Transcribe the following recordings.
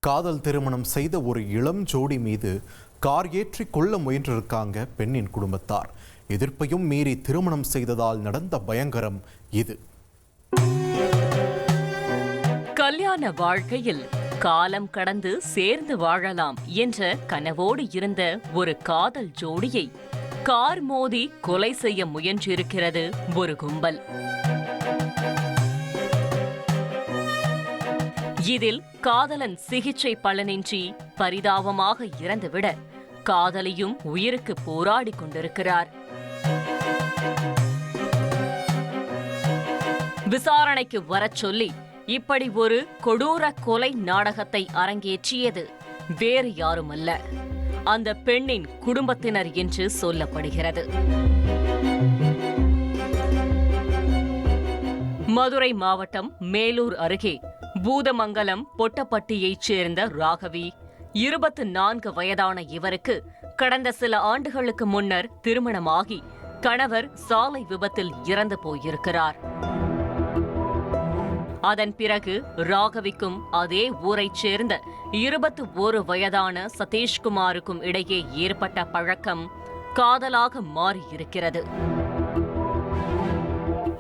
காதல் திருமணம் செய்த ஒரு இளம் ஜோடி மீது கார் ஏற்றி கொள்ள முயன்றிருக்காங்க பெண்ணின் குடும்பத்தார். எதிர்ப்பையும் மீறி திருமணம் செய்ததால் நடந்த பயங்கரம் இது. கல்யாண வாழ்க்கையில் காலம் கடந்து சேர்ந்து வாழலாம் என்ற கனவோடு இருந்த ஒரு காதல் ஜோடியை கார் மோதி கொலை செய்ய முயன்றிருக்கிறது ஒரு கும்பல். இதில் காதலன் சிகிச்சை பலனின்றி பரிதாபமாக இறந்துவிட காதலியும் உயிருக்கு போராடி கொண்டிருக்கிறார். விசாரணைக்கு வரச் சொல்லி இப்படி ஒரு கொடூர கொலை நாடகத்தை அரங்கேற்றியது வேறு யாருமல்ல, அந்த பெண்ணின் குடும்பத்தினர் என்று சொல்லப்படுகிறது. மதுரை மாவட்டம் மேலூர் அருகே பூதமங்கலம் பொட்டப்பட்டியைச் சேர்ந்த ராகவி 24 வயதான இவருக்கு கடந்த சில ஆண்டுகளுக்கு முன்னர் திருமணமாகி கணவர் சாலை விபத்தில் இறந்து போயிருக்கிறார். அதன் பிறகு ராகவிக்கும் அதே ஊரைச் சேர்ந்த 21 வயதான சதீஷ்குமாருக்கும் இடையே ஏற்பட்ட பழக்கம் காதலாக மாறியிருக்கிறது.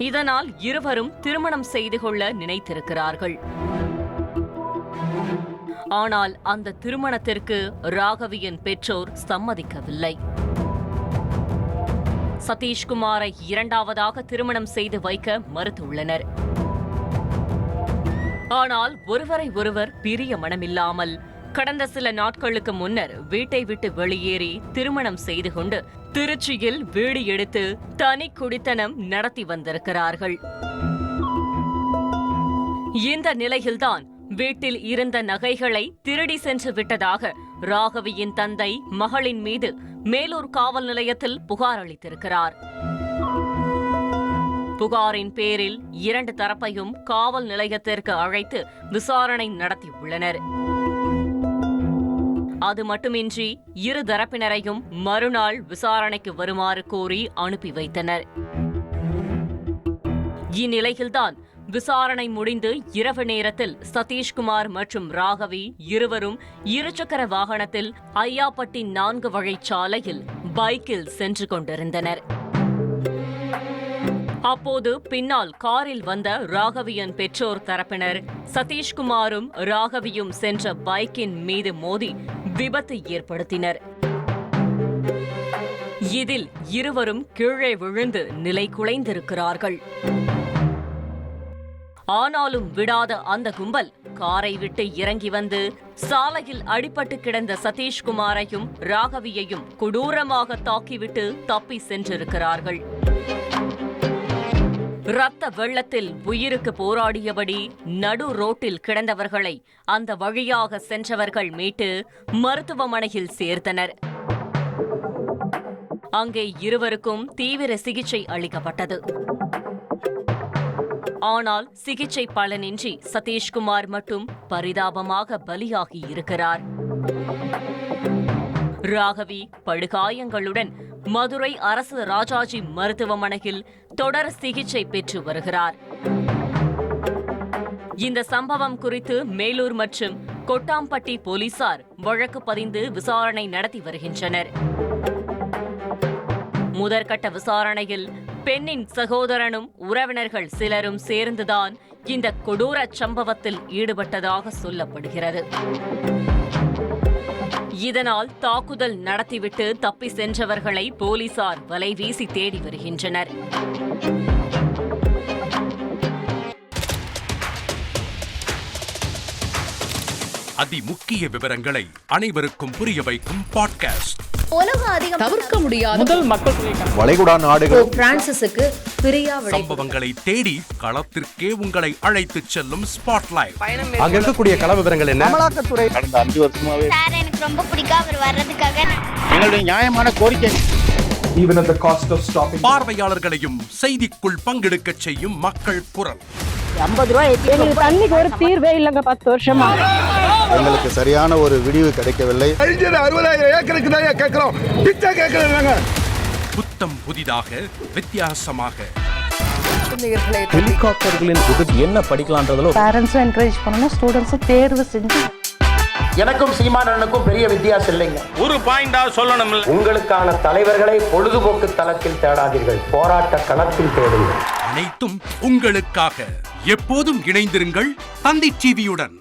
இதனால் இருவரும் திருமணம் செய்து கொள்ள நினைத்திருக்கிறார்கள். ஆனால் அந்த திருமணத்திற்கு ராகவியின் பெற்றோர் சம்மதிக்கவில்லை. சதீஷ்குமாரை இரண்டாவதாக திருமணம் செய்து வைக்க மறுத்துள்ளனர். ஆனால் ஒருவரை ஒருவர் பிரிய மனமில்லாமல் கடந்த சில நாட்களுக்கு முன்னர் வீட்டை விட்டு வெளியேறி திருமணம் செய்து கொண்டு திருச்சியில் வீடு எடுத்து தனி குடித்தனம் நடத்தி வந்திருக்கிறார்கள். இந்த நிலையில்தான் வீட்டில் இருந்த நகைகளை திருடி சென்று விட்டதாக ராகவியின் தந்தை மகளின் மீது மேலூர் காவல் நிலையத்தில் புகார் அளித்திருக்கிறார். புகாரின் பேரில் 2 தரப்பையும் காவல் நிலையத்திற்கு அழைத்து விசாரணை நடத்தியுள்ளனர். அது மட்டுமின்றி இரு தரப்பினரையும் மறுநாள் விசாரணைக்கு வருமாறு கோரி அனுப்பி வைத்தனர். இந்நிலையில்தான் விசாரணை முடிந்து இரவு நேரத்தில் சதீஷ்குமார் மற்றும் ராகவி இருவரும் இருசக்கர வாகனத்தில் ஐயாப்பட்டி 4 வழிச்சாலையில் பைக்கில் சென்று கொண்டிருந்தனர். அப்போது பின்னால் காரில் வந்த ராகவியின் பெற்றோர் தரப்பினர் சதீஷ்குமாரும் ராகவியும் சென்ற பைக்கின் மீது மோதி விபத்து ஏற்படுத்தினர். இதில் இருவரும் கீழே விழுந்து நிலை குலைந்திருக்கிறார்கள். ஆனாலும் விடாத அந்த கும்பல் காரை விட்டு இறங்கி வந்து சாலையில் அடிபட்டு கிடந்த சதீஷ்குமாரையும் ராகவியையும் கொடூரமாக தாக்கிவிட்டு தப்பி சென்றிருக்கிறார்கள். இரத்த வெள்ளத்தில் உயிருக்கு போராடியபடி நடு ரோட்டில் கிடந்தவர்களை அந்த வழியாக சென்றவர்கள் மீட்டு மருத்துவமனையில் சேர்த்தனர். அங்கே இருவருக்கும் தீவிர சிகிச்சை அளிக்கப்பட்டது. ஆனால் சிகிச்சை பலனின்றி சதீஷ்குமார் மட்டும் பரிதாபமாக பலியாகி இருக்கிறார். ராகவி படுகாயங்களுடன் மதுரை அரசு ராஜாஜி மருத்துவமனையில் தொடர் சிகிச்சை பெற்று வருகிறார். இந்த சம்பவம் குறித்து மேலூர் மற்றும் கொட்டாம்பட்டி போலீசார் வழக்கு பதிந்து விசாரணை நடத்தி வருகின்றனர். முதற்கட்ட விசாரணையில் பெண்ணின் சகோதரனும் உறவினர்கள் சிலரும் சேர்ந்துதான் இந்த கொடூர சம்பவத்தில் ஈடுபட்டதாக சொல்லப்படுகிறது. இதனால் தாக்குதல் நடத்திவிட்டு தப்பி சென்றவர்களை போலீசார் வலைவீசி தேடி வருகின்றனர். அதிமுக்கிய விவரங்களை அனைவருக்கும் புரிய வைக்கும் பாட்காஸ்ட். தவிர்க்க முடியாத முதல் மக்கள் வளைகுடா நாடுகள் பிரான்சிஸுக்கு பிரியா சம்பவங்களை தேடி களத்திற்கே உங்களை அழைத்துச் செல்லும் ஸ்பாட்லைட். அங்க இருக்கக்கூடிய கள விவரங்கள் என்ன? அமலாக்கத்துறை கடந்த 5 வருஷமாவே சார் எனக்கு ரொம்ப பிடிக்கும் அவர் வர்றதுக்காக எங்களுடைய நியாயமான கோரிக்கை. Even at the cost of stopping. பார்வையாளர்களையும் செய்திக்குள் பங்கெடுக்கச் செய்யும் மக்கள் குரல். 50 ரூபாய் எங்களுக்கு தண்ணிக்கு ஒரு தீர்வே இல்லங்க 10 வருஷமா. எங்களுக்கு சரியான ஒரு விடிவு கிடைக்கவில்லை. 60,000 ஏக்கருக்கு தான் கேட்கிறோம், பிச்சை கேட்கறாங்க. புத்தம் புதிதாக வித்தியாசமாக ஹெலிகாப்டர்களின் உதவி என்ன படிக்கலான்றதுல பேரண்ட்ஸும் என்கரேஜ் பண்ணணும், ஸ்டூடெண்ட்ஸும் தேர்வு செஞ்சு எனக்கும் சீமானனுக்கும் பெரிய வித்தியாசம் இல்லைங்க. ஒரு பாயிண்டா சொல்லணும். உங்களுக்கான தலைவர்களை பொழுதுபோக்கு தளத்தில் தேடாதீர்கள், போராட்ட களத்தில் தேடுங்கள். அனைத்தும் உங்களுக்காக. எப்போதும் இணைந்திருங்கள் தந்தி டிவியுடன்.